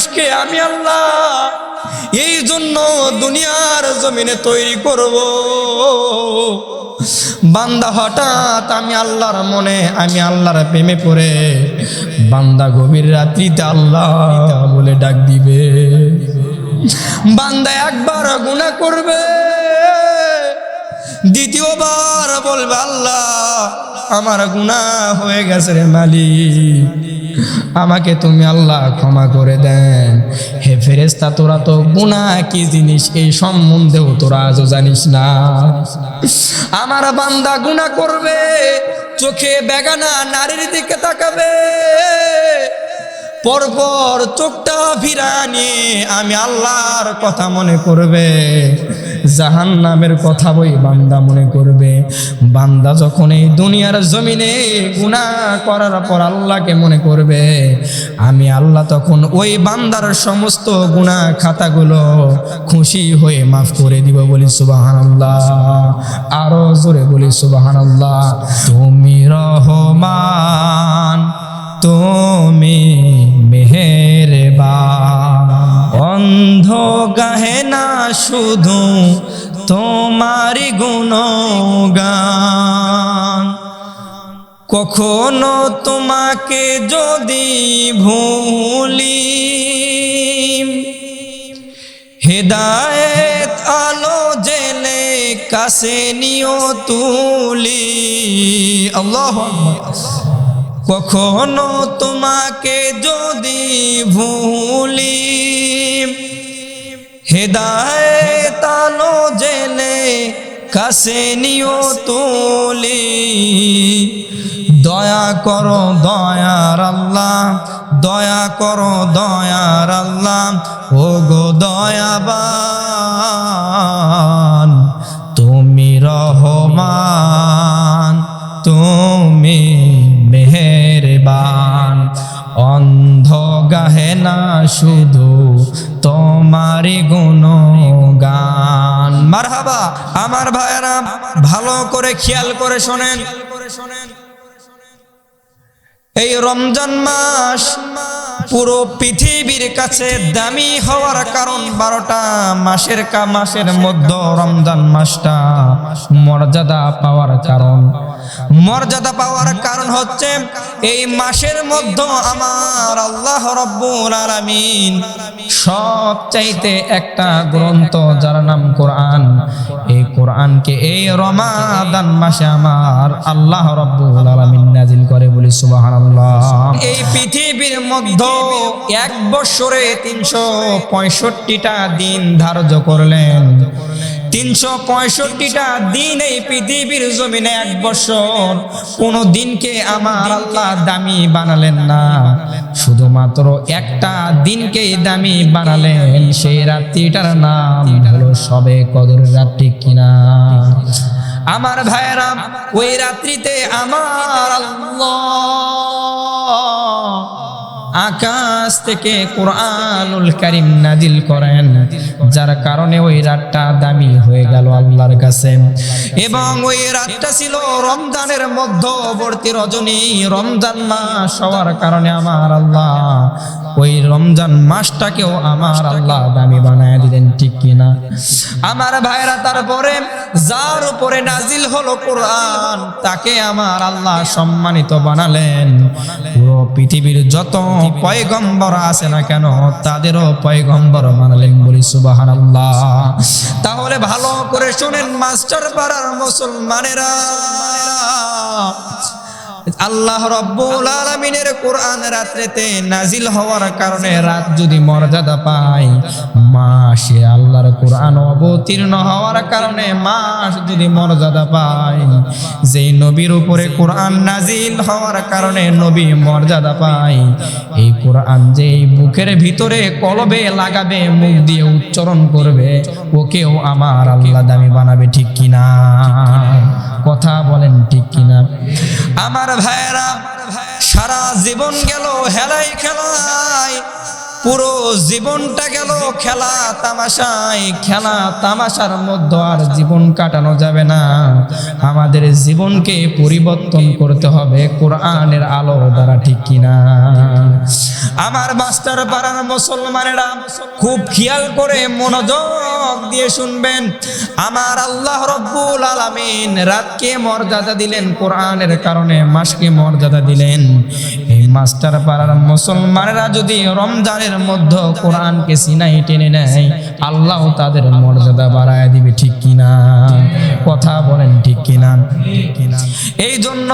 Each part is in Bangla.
মানুষকে আমি আল্লাহ এই জন্য দুনিয়ার জমিনে তৈরি করব। বান্দা হঠাৎ আমি আল্লাহর প্রেমে পড়ে বান্দা গভীর রাত্রিতে আল্লাহ বলে ডাক দিবে। বান্দা একবার গুনাহ করবে, দ্বিতীয়বার বলবে আল্লাহ আমার গুনাহ হয়ে গেছে রে মালিক, আমাকে তুমি আল্লাহ ক্ষমা করে দেন। হে ফেরেশতা, তোরা তো গুনাহ কি জিনিস এই সম্বন্ধেও তোরা আজও জানিস না। আমার বান্দা গুনাহ করবে, চোখে বেগানা নারীর দিকে তাকাবে, পরপর চোখটা ফিরা নিয়ে আমি আল্লাহর কথা মনে করবে, জাহান্নামের কথা ওই বান্দা মনে করবে। বান্দা যখন এই দুনিয়ার জমিনে গুনাহ করার পর আল্লাহকে মনে করবে, আমি আল্লাহ তখন ওই বান্দার সমস্ত গুনাহ খাতাগুলো খুশি হয়ে মাফ করে দিব। বলি সুবহানাল্লাহ, আরো জোরে বলি সুবহানাল্লাহ। তুমি রহমান, তুমি মেহেরবান, অন্ধ গাহে না শুধু তোমারি গুণগান। কখনো তোমাকে যদি ভুলি, হেদায়েত আলো জেলে কাছে নিও তুলি। আল্লাহু আকবার। কখনো তোমাকে যদি ভুলি, হেদায়েত আলো জেলে কাছে নিও তুলি। দয়া করো দয়ার আল্লাহ, দয়া করো দয়ার আল্লাহ, ও গো দয়াবান, তুমি রহমান, তুমি মেহেরবান, অন্ধ গাহে না শুধু তোমারি গুণগান। মারহাবা। আমার ভাইয়েরা ভালো করে খেয়াল করে শোনেন, এই রমজান মাস পুরো পৃথিবীর কাছে দামি হওয়ার কারণ 12টা মাসের মধ্যে রমজান মাসটা মর্যাদা পাওয়ার কারণ হচ্ছে এই মাসের মধ্যে আমার আল্লাহ রাব্বুল আলামিন সবচাইতে একটা গ্রন্থ যার নাম কোরআন, এই কোরআনকে এই রমাদান মাসে আমার আল্লাহ রাব্বুল আলামিন নাজিল করে। বলি সুবহানাল্লাহ। এই পৃথিবীর মধ্যে এক বছরে 365টা দিন ধার্য করলেন। 365টা দিন এই পৃথিবীর জমিনে এক বছর, কোন দিনকে আমার আল্লাহ দামি বানালেন না, শুধুমাত্র একটা দিনকেই দামি বানালেন। সেই রাত্রিটার নাম হলো শবে কদর রাত্রি, কিনা আমার ভাইয়েরা? ওই রাত্রিতে আমার আল্লাহ আকাশ থেকে কোরআনুল কারীম নাজিল করেন, যার কারণে ওই রাতটা দামি হয়ে গেল আল্লাহর কাছে। এবং ওই রাতটা ছিল রমজানের মধ্যবর্তী রজনী, রমজান মাস হওয়ার কারণে আমার আল্লাহ ওই রমজান মাসটাকেও আমার আল্লাহ দামি বানায় দিলেন, ঠিক কিনা আমার ভাইরা? তারপরে যার উপরে নাজিল হলো কোরআন, তাকে আমার আল্লাহ সম্মানিত বানালেন। পুরো পৃথিবীর যত পয়গম্বর আছে না কেন, তাদেরও পয়গম্বর বানালেন। বলি সুবহানাল্লাহ। তাহলে ভালো করে শুনেন মাস্টার পাড়ার মুসলমানেরা, আল্লাহ রাব্বুল আলামিনের কোরআন রাত্রিতে নাজিল হওয়ার কারণে রাত যদি মর্যাদা পায়, মাসে আল্লাহর কোরআন অবতীর্ণ হওয়ার কারণে মাস যদি মর্যাদা পায়, যেই নবীর উপরে কোরআন নাজিল হওয়ার কারণে নবী মর্যাদা পায়, এই কোরআন যেই বুকের ভিতরে কলবে লাগাবে, মুখ দিয়ে উচ্চারণ করবে, ওকেও আমার আল্লাহ দামি বানাবে, ঠিক কিনা? কথা বলেন ঠিক কিনা আমার ভাইয়েরা? সারা জীবন গেল হেলাই খেলায়, পুরো জীবনটা গেল খেলা তামাশায়। খেলা তামাশার মধ্যে আর জীবন কাটানো যাবে না। আমাদের জীবনকে পরিবর্তন করতে হবে কোরআনের আলো দ্বারা, ঠিক কিনা? আমার মাস্টার পাড়ার মুসলমানেরা খুব খেয়াল করে মনোযোগ দিয়ে শুনবেন। আমার আল্লাহ রব্বুল আলামিন রাতকে মর্যাদা দিলেন কোরআনের কারণে, মাসকে মর্যাদা দিলেন। এই মাস্টার পাড়ার মুসলমানেরা যদি রমজানের মধ্যে কোরআনকে সিনাই টেনে নেয়, আল্লাহ তাদের মর্যাদা বাড়ায় দিবে, ঠিক কিনা? কথা বলেন ঠিক কিনা? এই জন্য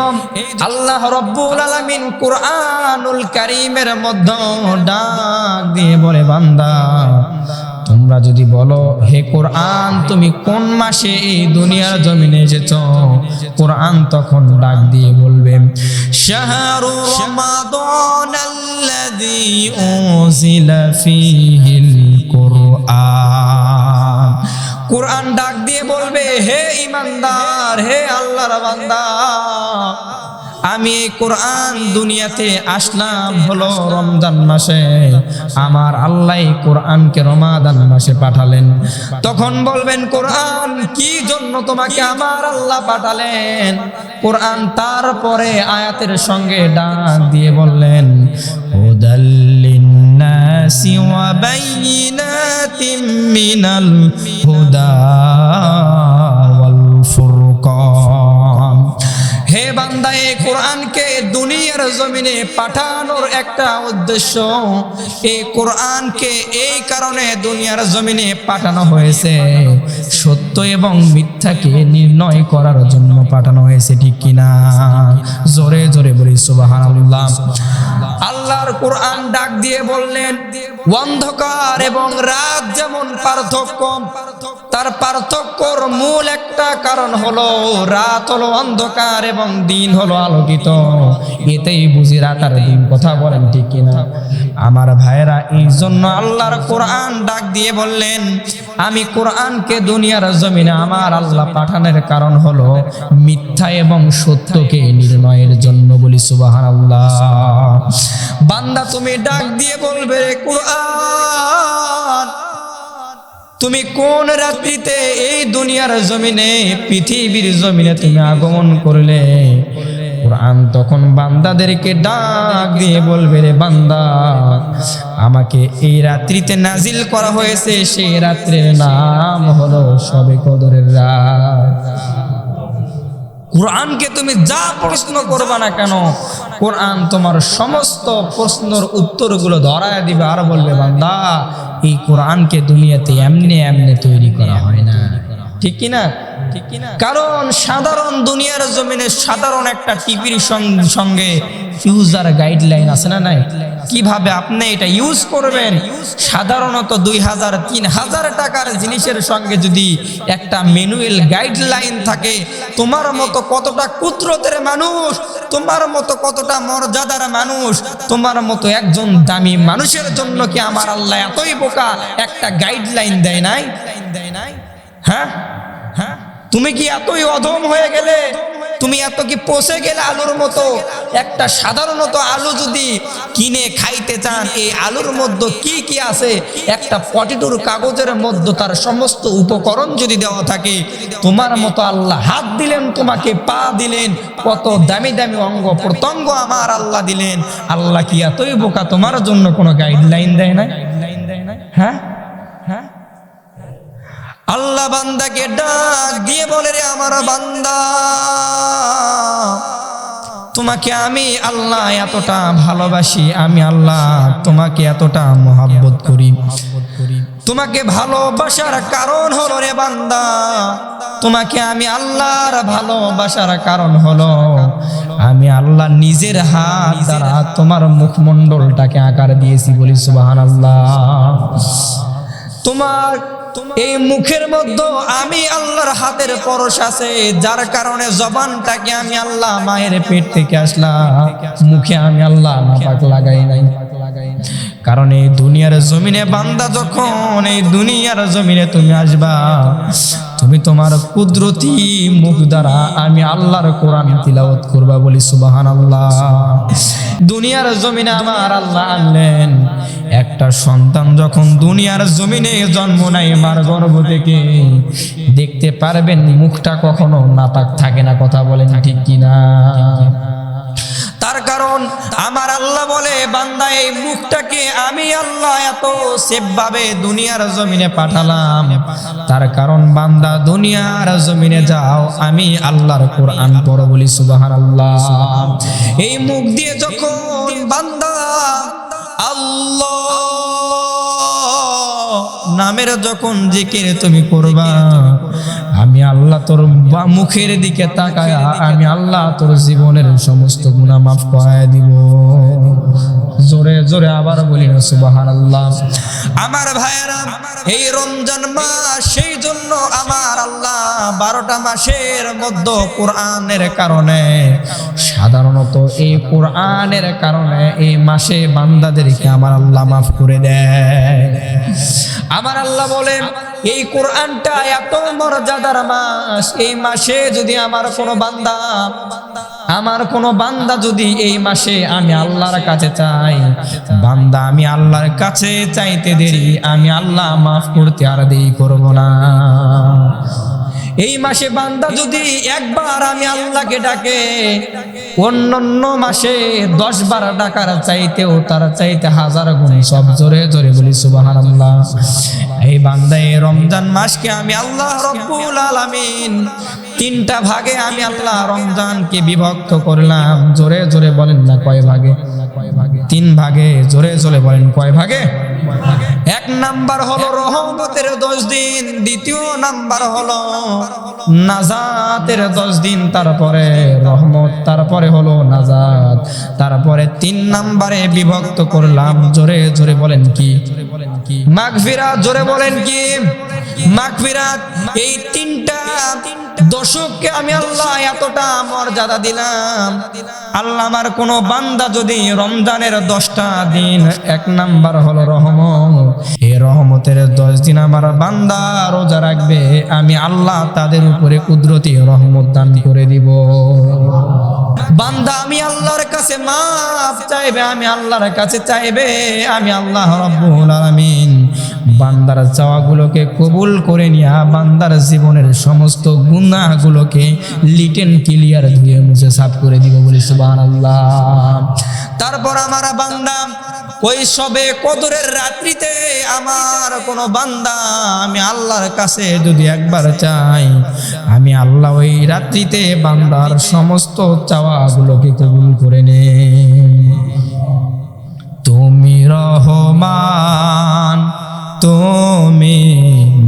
আল্লাহ রব্বুল আলামিন কোরআনুল কারীমের মধ্যে ডাক দিয়ে বলে, বান্দা তোমরা যদি বলো হে কোরআন তুমি কোন মাসে এই দুনিয়ার জমিনে এসেছো, কোরআন তখন ডাক দিয়ে বলবে শাহরু রমাদানাল্লাযী উনজিলা ফীহিল কুরআন। কোরআন ডাক দিয়ে বলবে হে ঈমানদার, হে আল্লাহর বান্দা, আমি এই কোরআন দুনিয়াতে আসলাম হলো রমজান মাসে। আমার আল্লাহ কোরআনকে রমাদান মাসে পাঠালেন। তখন বলবেন কোরআন কি জন্য তোমাকে আমার আল্লাহ পাঠালেন? কোরআন তারপরে আয়াতের সঙ্গে ডাক দিয়ে বললেন হুদাল লিন্নাসি ওয়া বাইয়িনাতিম মিনাল হুদা ওয়াল ফুরকান। হে বান্দা, এই কোরআনকে দুনিয়ার জমিনে পাঠানোর একটা উদ্দেশ্য। এই কোরআনকে এই কারণে দুনিয়ার জমিনে পাঠানো হয়েছে, সত্য এবং মিথ্যাকে নির্ণয় করার জন্য পাঠানো হয়েছে, ঠিক কিনা? জোরে জোরে বলি সুবহানাল্লাহ। আল্লাহর কোরআন ডাক দিয়ে বললেন অন্ধকার এবং রাত যেমন পার্থক্য, তার পার্থক্যর মূল একটা কারণ হলো রাত হলো অন্ধকার এবং দিন হলো আলোকিত। এতেই বুঝি রাত আর দিন। কথা বলেন ঠিক কিনা? আমার ভাইরা, এই জন্য আল্লাহর কোরআন ডাক দিয়ে বললেন আমি কোরআনকে দুনিয়ার জমিনে আমার আল্লাহ পাঠানোর কারণ হলো মিথ্যা এবং সত্যকে নির্ণয়ের জন্য। বলি সুবহানাল্লাহ। বান্দা তুমি ডাক দিয়ে বলবে কোরআন তুমি কোন রাত্রিতে এই দুনিয়ার জমিনে পৃথিবীর জমিনে তুমি আগমন করলে? কোরআন তখন বান্দাদেরকে ডাক দিয়ে বলবে রে বান্দা, আমাকে এই রাত্রিতে নাজিল করা হয়েছে, সেই রাত্রির নাম হলো শবে কদরের রাত। কোরআনকে তুমি যা প্রশ্ন করবা না কেন, কোরআন তোমার সমস্ত প্রশ্নের উত্তরগুলো ধরায় দিবে আর বলবে বান্দা এই কোরআনকে দুনিয়াতে এমনি এমনি তৈরি করা হয় না, ঠিক কিনা? কারণ সাধারণ দুনিয়ার জমিনে সাধারণ একটা টিভির সঙ্গে ইউজার গাইডলাইন আছে না নাই? কিভাবে আপনি এটা ইউজ করবেন। সাধারণত 2000-3000 টাকার জিনিসের সঙ্গে যদি একটা ম্যানুয়াল গাইডলাইন থাকে, তোমার মতো কতটা কুদরতের মানুষ, তোমার মতো কতটা মর্যাদার মানুষ, তোমার মতো একজন দামি মানুষের জন্য কি আমার আল্লাহ এতই বোকা একটা গাইডলাইন দেয় নাই? হ্যাঁ হ্যাঁ, তুমি কি এতই অধম হয়ে গেলে? তুমি এত কি পচে গেলে আলুর মতো? একটা সাধারণত আলু যদি কিনে খাইতে চান, এই আলুর মধ্যে কি কি আছে, একটা পটেটোর কাগজের মধ্যে তার সমস্ত উপকরণ যদি দেওয়া থাকে, তোমার মতো আল্লাহ হাত দিলেন, তোমাকে পা দিলেন, কত দামি দামি অঙ্গ প্রত্যঙ্গ আমার আল্লাহ দিলেন। আল্লাহ কি এতই বোকা তোমার জন্য কোনো গাইডলাইন দেয় না? হ্যাঁ হ্যাঁ, আল্লাহ বান্দাকে ডাক দিয়ে বলে রে আমার বান্দা, তোমাকে আমি আল্লাহ এতটা ভালোবাসি, আমি আল্লাহ তোমাকে এতটা মহব্বত করি। তোমাকে ভালোবাসার কারণ হলো রে বান্দা, তোমাকে আমি আল্লাহর ভালোবাসার কারণ হলো আমি আল্লাহ নিজের হাত দ্বারা তোমার মুখমণ্ডলটাকে আকার দিয়েছি। বলি সুবহানাল্লাহ। তোমার এই মুখের মধ্যে আমি আল্লাহর হাতের পরশ আছে, যার কারণে জবানটাকে আমি আল্লাহ মায়ের পেট থেকে আসলাম, মুখে আমি আল্লাহ নাপাক লাগাই নাই। কারণ এই দুনিয়ার জমিনে বান্দা যখন এই দুনিয়ার জমিনে তুমি আসবা, তুমি তোমার কুদরতি মুখ দ্বারা আমি আল্লাহর কোরআন তিলাওয়াত করবা, বলি সুবহানাল্লাহ। দুনিয়ার জমিনে আমার আল্লাহ আনলেন, একটা সন্তান যখন দুনিয়ার জমিনে জন্ম নেয় মার গর্ভ থেকে, দেখতে পারবেন মুখটা কখনো নাপাক থাকে না, কথা বলেন ঠিক কিনা? তার কারণ আমার আল্লাহ বলে, বান্দা এই মুখটাকে আমি আল্লাহ এত সেফ ভাবে দুনিয়ার জমিনে পাঠালাম, তার কারণ বান্দা দুনিয়ার জমিনে যাও, আমি আল্লাহর কোরআন পড়ো, বলি সুবহানাল্লাহ। এই মুখ দিয়ে যখন বান্দা আল্লাহ নামের যখন জিকির তুমি করবা, আমি আল্লাহ তোর মুখের দিকে তাকায়া আমি আল্লাহ তোর জীবনের সমস্ত গুনাহ মাফ করায় দিব। জোরে জোরে আবার বলি না সুবহানাল্লাহ। আমার ভাইয়েরা, এই রমজান মাস সেই জন্য আমার আল্লাহ 12টা মাসের মধ্যে কোরআনের কারণে, সাধারণত এই কোরআনের কারণে এই মাসে বান্দাদেরকে আমার আল্লাহ মাফ করে দেয়। আমার আল্লাহ বলেন, এই কোরআনটা এত মর্যাদার মাস, এই মাসে যদি আমার কোনো বান্দা যদি এই মাসে আমি আল্লাহর কাছে চাই, বান্দা আমি আল্লাহর কাছে চাইতে দেরি, আমি আল্লাহ মাফ করতে আর দেরি করব না। এই মাসে বান্দা যদি একবার আমি আল্লাহকে ডাকে, অন্যান্য মাসে 10-বার ডাকার চাইতেও তার চাইতে 1000 গুণ সব। জোরে জোরে বলি সুবহানাল্লাহ। এই বান্দা এই রমজান মাসকে আমি আল্লাহ রব্বুল আলামিন 3টা ভাগে আমি আল্লাহ রমজানকে বিভক্ত করলাম। জোরে জোরে বলেন না কয় ভাগে? 3 ভাগে। জোরে জোরে বলেন কয় ভাগে? 1 নাম্বার হলো রহমতের 10 দিন, দ্বিতীয় নাম্বার হলো নাজাতের 10 দিন, তারপরে রহমত, তারপরে হলো নাজাত, তারপরে 3 নাম্বারে বিভক্ত করলাম। জোরে জোরে বলেন কি? মাগফিরাত। জোরে বলেন কি? মাগফিরাত। এই 3টা দশককে আমি আল্লাহ এতটা মর্যাদা দিলাম। আল্লাহ আমার কোন বান্দা যদি রমজানের 10টা দিন, 1 নাম্বার হলো রহমত, এই রহমতের 10 দিন আমার বান্দা রোজা রাখবে, আমি আল্লাহ তাদের উপরে কুদরতি রহমত দান করে দিব। বান্দা আমি আল্লাহর কাছে মাফ চাইবে, আমি আল্লাহর কাছে চাইবে, আমি আল্লাহ রব্বুল আলামিন বান্দার চাওয়াগুলোকে কবুল করে নিয়া বান্দার জীবনের সমস্ত গুনাহগুলোকে লিটেন ক্লিয়ার ধুয়ে মুছে সাফ করে দিব, বলি সুবহানাল্লাহ। তারপর আমার বান্দা ওই সবে কদরের রাত্রিতে আমার কোন বান্দা আমি আল্লাহর কাছে যদি একবার চাই, আমি আল্লাহ ওই রাত্রিতে বান্দার সমস্ত চাওয়াগুলোকে কবুল করে নে। তুমি রহমান, তুমি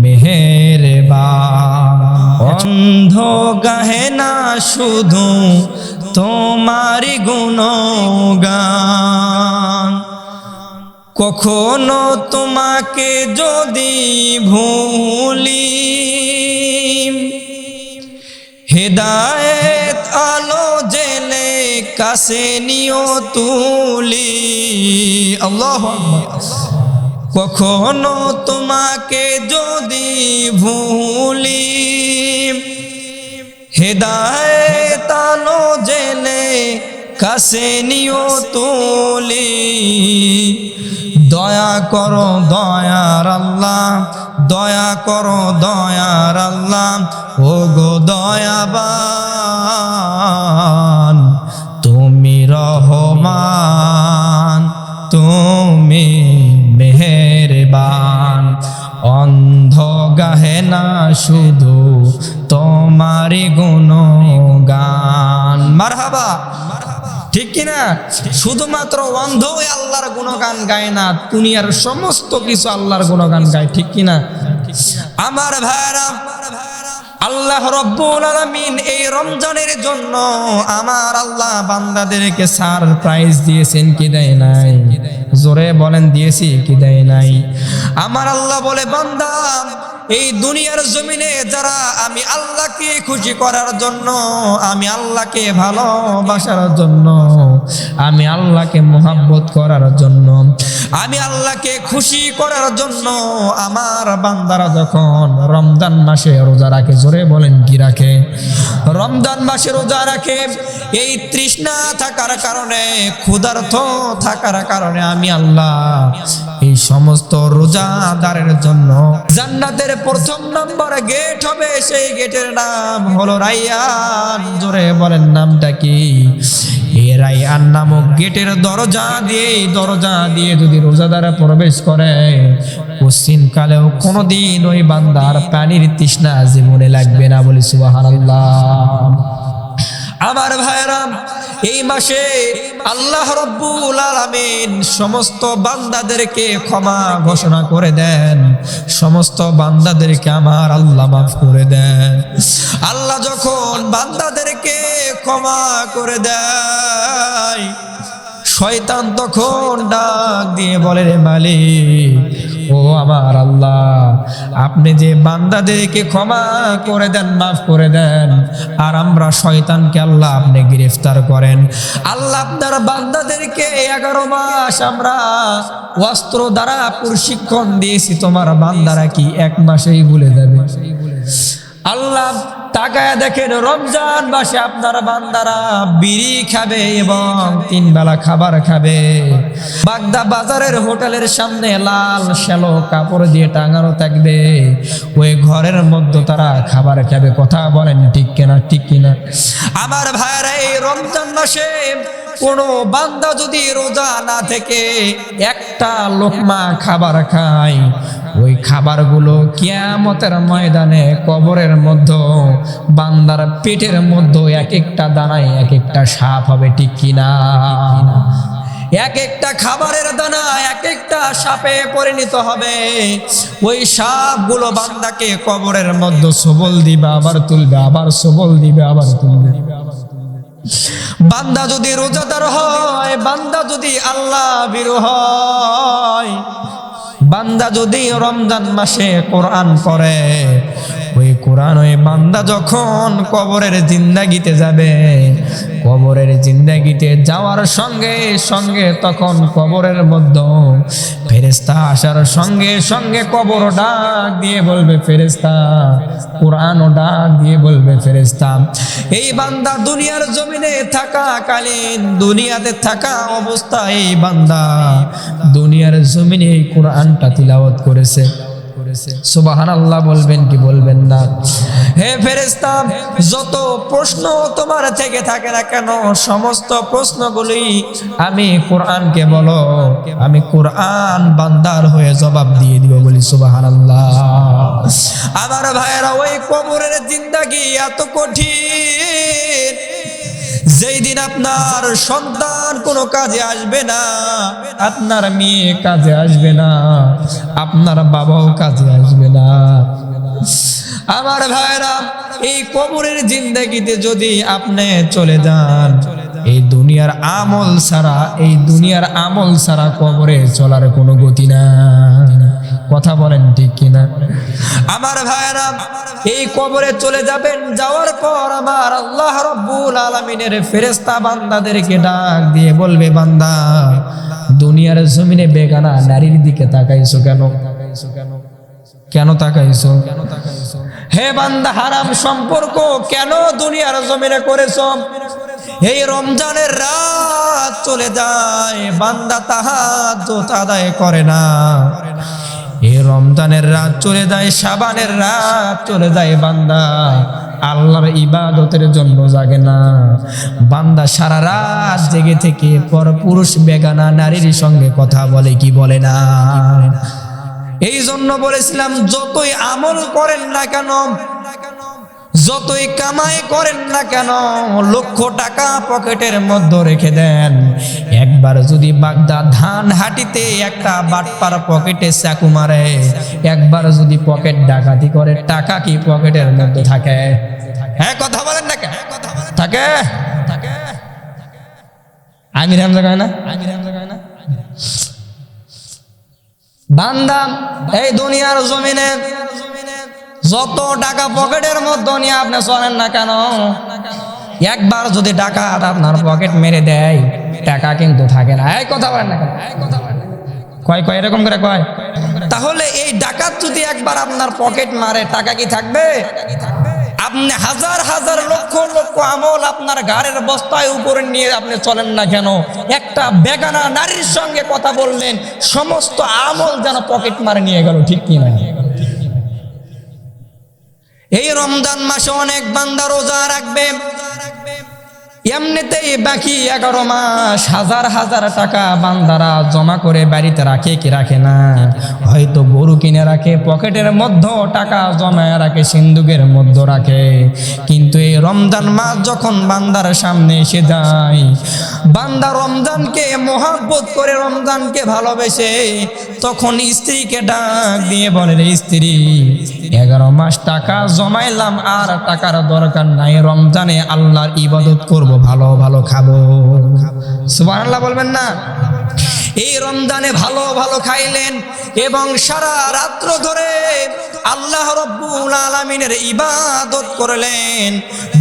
মেহেরবান, অন্ধ গাহে না শুধু তোমারি গুণগান, কখনো তোমাকে যদি ভুলি, হেদায়েত আলো জেলে কাছে নিও তুলি। আল্লাহু আকবার। কখনো তোমাকে যদি ভুলি, হেদায়েত আলো জেলে কাছে নিও তুলি। দয়া করো দয়ার আল্লাহ, দয়া করো দয়ার আল্লাহ, ও গো দয়াবান, তুমি রহমান, তুমি মেহেরবান, অন্ধ গাহে না শুধু তোমারি গুণগান। মারহাবা, ঠিক কিনা? শুধুমাত্র অন্ধই আল্লাহর গুণগান গায় না, দুনিয়ার সমস্ত কিছু আল্লাহর গুণগান গায়, ঠিক কিনা? আমার ভাইরা, আল্লাহ রব্বুল আলামিন এই রমজানের জন্য আমার আল্লাহ বান্দাদেরকে সারপ্রাইজ দিয়েছেন কি দেয় নাই? জোরে বলেন, দিয়েছি কি দেয় নাই? আমার আল্লাহ বলে, বান্দা এই দুনিয়ার জমিনে যারা আমি আল্লাহকে খুশি করার জন্য, আমি আল্লাহকে ভালোবাসার জন্য আমি আল্লাহকে মোহাব্বত করার জন্য, আমি আল্লাহকে খুশি করার জন্য আমার বান্দারা যখন রমজান মাসে রোজা রাখে, জোরে বলেন কি রাখে? রমজান মাসে রোজা রাখে। এই তৃষ্ণা থাকার কারণে, ক্ষুধার্ত থাকার কারণে আমি আল্লাহ এই সমস্ত রোজাদারের জন্য জান্নাতের প্রথম নম্বর গেট হবে, সেই গেটের নাম হলো রাইয়ান। জোরে বলেন নামটা কি? এই রাইয়ান নামক গেটের দরজা দিয়ে যদি রোজাদারা প্রবেশ করে, পশ্চিম কালেও কোনোদিন ওই বান্দার পানির তৃষ্ণা জীবনে লাগবে না। বলি সুবহানাল্লাহ। আমার ভাইরা, এই মাসে আল্লাহ রাব্বুল আলামিন সমস্ত বান্দাদেরকে ক্ষমা ঘোষণা করে দেন, সমস্ত বান্দাদেরকে আমার আল্লাহ মাফ করে দেন। আল্লাহ যখন বান্দাদেরকে ক্ষমা করে দেয়, শয়তান তখন ডাক দিয়ে বলে, রে মালিক, ও আমার আল্লাহ, আপনি যে বান্দাদেরকে ক্ষমা করে দেন, মাফ করে দেন, আর আমরা শয়তানকে আল্লাহ আপনি গ্রেফতার করেন। আল্লাহ আপনার বান্দাদেরকে 11 মাস আমরা অস্ত্র দ্বারা প্রশিক্ষণ দিয়েছি, তোমার বান্দারা কি 1 মাসেই ভুলে যাবে? আল্লাহ তাকায়া দেখেন, রমজান মাসে আপনার বান্দারা বিড়ি খাবে এবং 3 বেলা খাবার খাবে। বাগদা বাজারের হোটেলের সামনে লাল শ্যালো কাপড় দিয়ে টাঙানো থাকবে, ওই ঘরের মধ্যে তারা খাবার খাবে। কথা বলেন ঠিক কিনা? ঠিক কিনা? আমার ভাইরা, এই রমজান মাসে কোনো বান্দা যদি রোজা না থেকে একটা লোকমা খাবার খায়, ওই খাবারগুলো কিয়ামতের ময়দানে কবরের মধ্যে বান্দার পেটের মধ্যে এক একটা দানায় এক একটা সাপ হবে। ঠিক কিনা? এক একটা খাবারের দানা এক একটা সাপে পরিণত হবে। ওই সাপগুলো বান্দাকে কবরের মধ্যে সবল দিবে, আবার তুলবে, আবার সবল দিবে, আবার তুলবে। বান্দা যদি রোজাদার হয়, বান্দা যদি আল্লাহ ভীরু হয়, বান্দা যদি রমজান মাসে কোরআন পড়ে, ওই কোরআন ওই বান্দা যখন কবরের জিন্দাগিতে যাবে, কবরের জিন্দাগিতে যাওয়ার সঙ্গে সঙ্গে তখন কবরের মধ্যে ফেরেশতা আসার সঙ্গে সঙ্গে কবর ডাক দিয়ে বলবে ফেরেশতা, কোরআনও ডাক দিয়ে বলবে ফেরেশতা, এই বান্দা দুনিয়ার জমিনে থাকাকালীন, দুনিয়াতে থাকা অবস্থায় এই বান্দা দুনিয়ার জমিনে এই কোরআনটা তিলাওয়াত করেছে। সুবহানাল্লাহ বলবেন কি বলবেন না? হে ফেরেশতা, যত প্রশ্ন তোমার থেকে থাকে না কেন, সমস্ত প্রশ্নগুলি আমি কোরআনকে বলো, আমি কোরআন বান্দার হয়ে জবাব দিয়ে দিব। বলি সুবহানাল্লাহ। আমার ভাইয়েরা, ওই কবরের জিন্দেগি এত কঠিন, যেই দিন আপনার সন্তান কোনো কাজে আসবে না, আপনার মেয়ে কাজে আসবে না, আপনার বাবাও কাজে আসবে না। আমার ভাইরা, এই কবরের জিন্দেগিতে যদি আপনি চলে যান, এই দুনিয়ার আমল ছাড়া, এই দুনিয়ার আমল ছাড়া কবরে চলার কোনো গতি না। কথা বলেন ঠিক কিনা? আমার ভাইরা, এই কবরে চলে যাবেন, যাওয়ার পর আমার আল্লাহ রাব্বুল আলামিনের ফেরেশতা বান্দাদেরকে ডাক দিয়ে বলবে, বান্দা, দুনিয়ার জমিনে বেগানা নারীর দিকে তাকাইছো কেন? কেন তাকাইছো? হে বান্দা, হারাম সম্পর্ক কেন দুনিয়ার জমিনে করেছো? এই রমজানের রাত চলে যায়, বান্দা তাহাজ্জুদ আদায় করে না। এই রমজানের রাত চলে যায়, শাবানের রাত চলে যায়, বান্দা আল্লাহর ইবাদতের জন্য জাগে না। বান্দা সারা রাত জেগে থেকে পরপুরুষ বেগানা নারীর সঙ্গে কথা বলে কি বলে না? এই জন্য বলেছিলাম, যতই আমল করেন না কেন, যতই কামাই করেন না কেন, লক্ষ টাকা পকেটের মধ্যে রেখে দেন, একবার যদি বাগদা ধান হাটিতে একটা বাটপার পকেটে চাকু মারে, একবার যদি পকেট ডাকাতি করে, টাকা কি পকেটের মধ্যে থাকে? হ্যাঁ, কথা বলেন না কেন? থাকে? আমির হামজা কয় না? বান্দা, এই দুনিয়ার জমিনে যত টাকা পকেটের মধ্যে নিয়ে আপনি চলেন না কেন, একবার যদি ডাকাত আপনার পকেট মেরে দেয়, টাকা কিন্তু থাকে না। এই কথা বলেন না কেন? কয় কয় এরকম করে কয়। তাহলে এই ডাকাত যদি একবার আপনার পকেট মারে, টাকা কি থাকবে? আপনি হাজার হাজার লক্ষ লক্ষ আমল আপনার ঘাড়ের বস্তায় উপরে নিয়ে আপনি চলেন না কেন, একটা বেগানা নারীর সঙ্গে কথা বললেন, সমস্ত আমল যেন পকেট মারে নিয়ে গেল, ঠিক কি না? এই রমজান মাসে অনেক বান্দা রোজা রাখবে, এমনিতেই বাকি 11 মাস হাজার হাজার টাকা বান্দারা জমা করে বাড়িতে রাখে কি রাখে না? হয়তো গরু কিনে রাখে, পকেটের মধ্যে টাকা জমায় রাখে, সিন্দুকের মধ্যে রাখে। কিন্তু এই রমজান মাস যখন বান্দার সামনে এসে যায়, বান্দা রমজানকে মহাব্বত করে, রমজানকে ভালোবেসে, তখন স্ত্রীকে ডাক দিয়ে বলে, রে স্ত্রী, 11 মাস টাকা জমাইলাম, আর টাকার দরকার নাই, রমজানে আল্লাহর ইবাদত করব, ভালো ভালো খাবো। সুবহানাল্লাহ বলবেন না? এই রমজানে ভালো ভালো খাইলেন এবং সারা রাত্র ধরে আল্লাহ রব্বুল আলামিনের ইবাদত করলেন।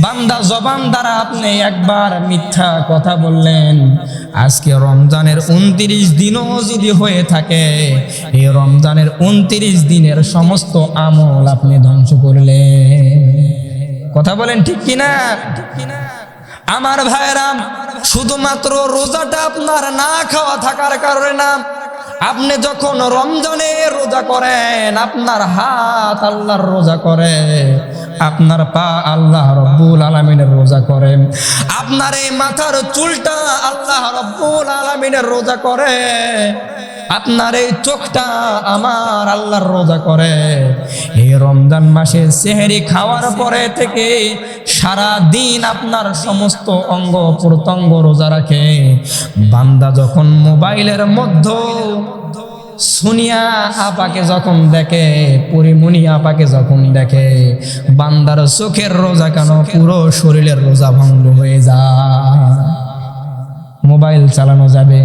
বান্দা জবান দ্বারা আপনি একবার মিথ্যা কথা বললেন, আজকে রমজানের 29 দিনও যদি হয়ে থাকে, এই রমজানের 29 দিনের সমস্ত আমল আপনি ধ্বংস করলেন। কথা বলেন ঠিক কিনা? আমার ভাইরা, শুধুমাত্র রোজাটা আপনার না খাওয়া থাকার কারণে না, আপনি যখন রমজানে রোজা করেন, আপনার হাত আল্লাহর রোজা করে, আপনার পা আল্লাহ রব্বুল আলামিনের রোজা করে, আপনার এই মাথার চুলটা আল্লাহ রব্বুল আলামিনের রোজা করে, আপনার এই চোখটা আমার আল্লাহর রোজা করে। এই রমজান মাসে সেহরি খাওয়ার পরে থেকে সারা দিন আপনার সমস্ত অঙ্গ প্রত্যঙ্গ রোজা রাখে। বান্দা যখন মোবাইলের মধ্যে সোনিয়া আপাকে যখন দেখে, পরিমণি আপাকে যখন দেখে, বান্দার চোখের রোজা কেন পুরো শরীরের রোজা ভঙ্গ হয়ে যায়। মোবাইল চালানো যাবে,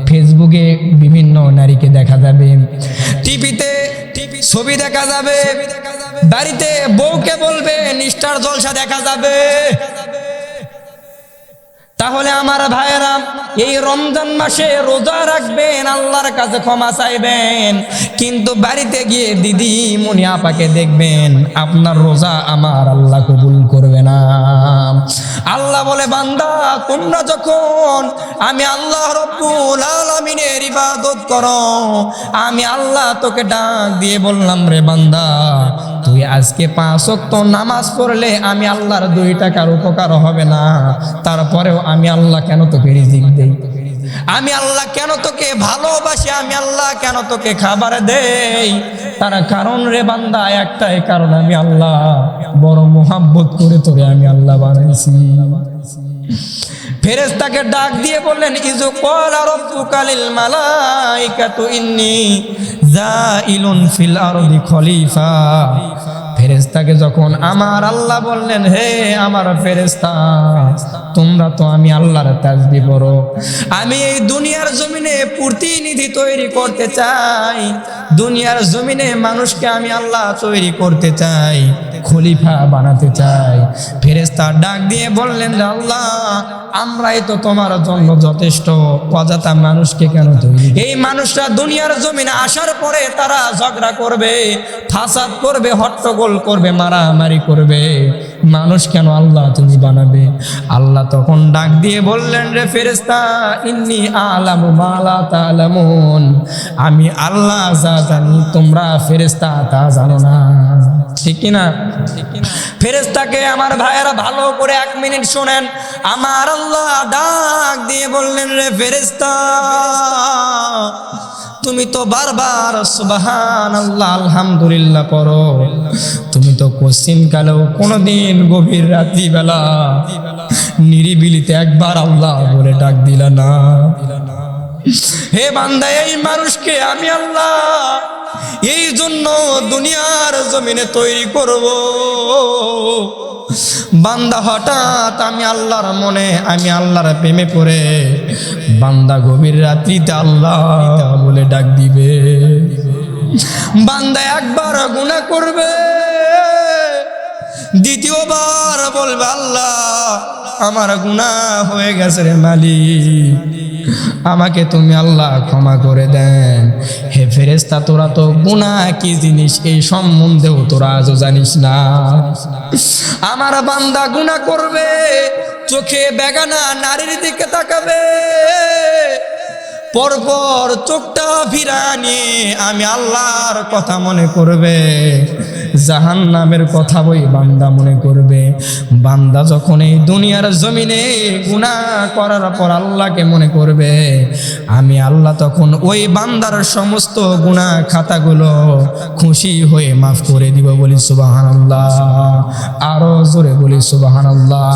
ফেসবুকে বিভিন্ন নারীকে দেখা যাবে, টিভিতে ছবি দেখা যাবে, বাড়িতে বউকে বলবে নিষ্ঠার জলসা দেখা যাবে। তাহলে আমার ভাইয়েরা, এই রমজান মাসে রোজা রাখবেন, আল্লাহর কাছে ক্ষমা চাইবেন, কিন্তু বাড়িতে গিয়ে দিদি মনি আপাকে দেখবেন, আপনার রোজা আমার আল্লাহ কবুল করবে না। আল্লাহ বলে, বান্দা তোমরা যখন আমি আল্লাহ রব্বুল আলামিনের ইবাদত করো, আমি আল্লাহ তোকে ডাক দিয়ে বললাম, রে বান্দা, তুই আজকে 5 ওয়াক্ত নামাজ পড়লে আমি আল্লাহর 2 টাকার উপকার হবে না, তারপরেও আমি আল্লাহ কেন তোকে রিজিক দেই? আমি আল্লাহ কেন তোকে ভালোবাসি? আমি আল্লাহ কেন তোকে খাবার দেই? তার কারণ রে বান্দা একটাই কারণ, আমি আল্লাহ বড় মোহাব্বত করে তোরে আমি আল্লাহ বানাইছি। ফেরেশতাকে ডাক দিয়ে বললেন, ইযু ক্বালা রাব্বুকা লিল মালাইকাতু ইন্নী জাইলুন ফিল আরদি খলিফা। ফেরেশতাকে যখন আমার আল্লাহ বললেন, হে আমার ফেরেশতা, তোমরা তো আমি আল্লাহর তাসবিহ পড়ো, আমি এই দুনিয়ার জমিনে প্রতিনিধি তৈরি করতে চাই, দুনিয়ার জমিনে মানুষকে আমি আল্লাহ তৈরি করতে চাই, খলিফা বানাতে চাই। ফেরেশতা ডাক দিয়ে বললেন, আল্লাহ, আমরাই তো তোমার জন্য যথেষ্ট, অযথা মানুষকে কেন তৈরি? এই মানুষরা দুনিয়ার জমিনে আসার পরে তারা ঝগড়া করবে, ফাসাদ করবে, হট্টগোল করবে, মারামারি করবে, মানুষ কেন আল্লাহ তুমি বানাবে? আল্লাহ তখন ডাক দিয়ে বললেন, রে ফেরেশতা, ইন্নী আ'লামু মা লা তা'লামুন, আমি আল্লাহ যা জানি তোমরা ফেরেশতা তা জানো না। ঠিক কি না? ফেরেশতাকে আমার ভাইয়েরা ভালো করে 1 মিনিট শুনেন। আমার আল্লাহ ডাক দিয়ে বললেন, রে ফেরেশতা, তুমি তো বারবার সুবহানাল্লাহ আলহামদুলিল্লাহ পড়ো, তুমি তো কোশ্চিন কালেও কোনোদিন গভীর রাত্রিবেলা নিরিবিলিতে একবার আল্লাহ বলে ডাক দিলা না। হে বান্দা, এই মানুষকে আমি আল্লাহ এই জন্য দুনিয়ার জমিনে তৈরি করব। বান্দা হঠাৎ আমি আল্লাহর মনে, আমি আল্লাহর প্রেমে পড়ে বান্দা গভীর রাত্রিতে আল্লাহ বলে ডাক দিবে। বান্দা একবার গুনাহ করবে, দ্বিতীয়বার বলবে আল্লাহ আমার গুনাহ হয়ে গেছে রে মালিক, আমাকে তুমি আল্লাহ ক্ষমা করে দেন। হে ফেরেশতা, তোরা তো গুনাহ কি জিনিস এই সম্বন্ধেও তোরা আজও জানিস না। আমার বান্দা গুনাহ করবে, চোখে বেগানা নারীর দিকে তাকাবে, পরপর চোখটা ফিরা নিয়ে আমি আল্লাহর কথা মনে করবে, জাহান্নামের কথা ওই বান্দা মনে করবে। বান্দা যখন এই দুনিয়ার জমিনে গুনাহ করার পর আল্লাহকে মনে করবে, আমি আল্লাহ তখন ওই বান্দার সমস্ত গুনাহ খাতাগুলো খুশি হয়ে মাফ করে দিব। বলি সুবহানাল্লাহ, আরো জোরে বলি সুবহানাল্লাহ।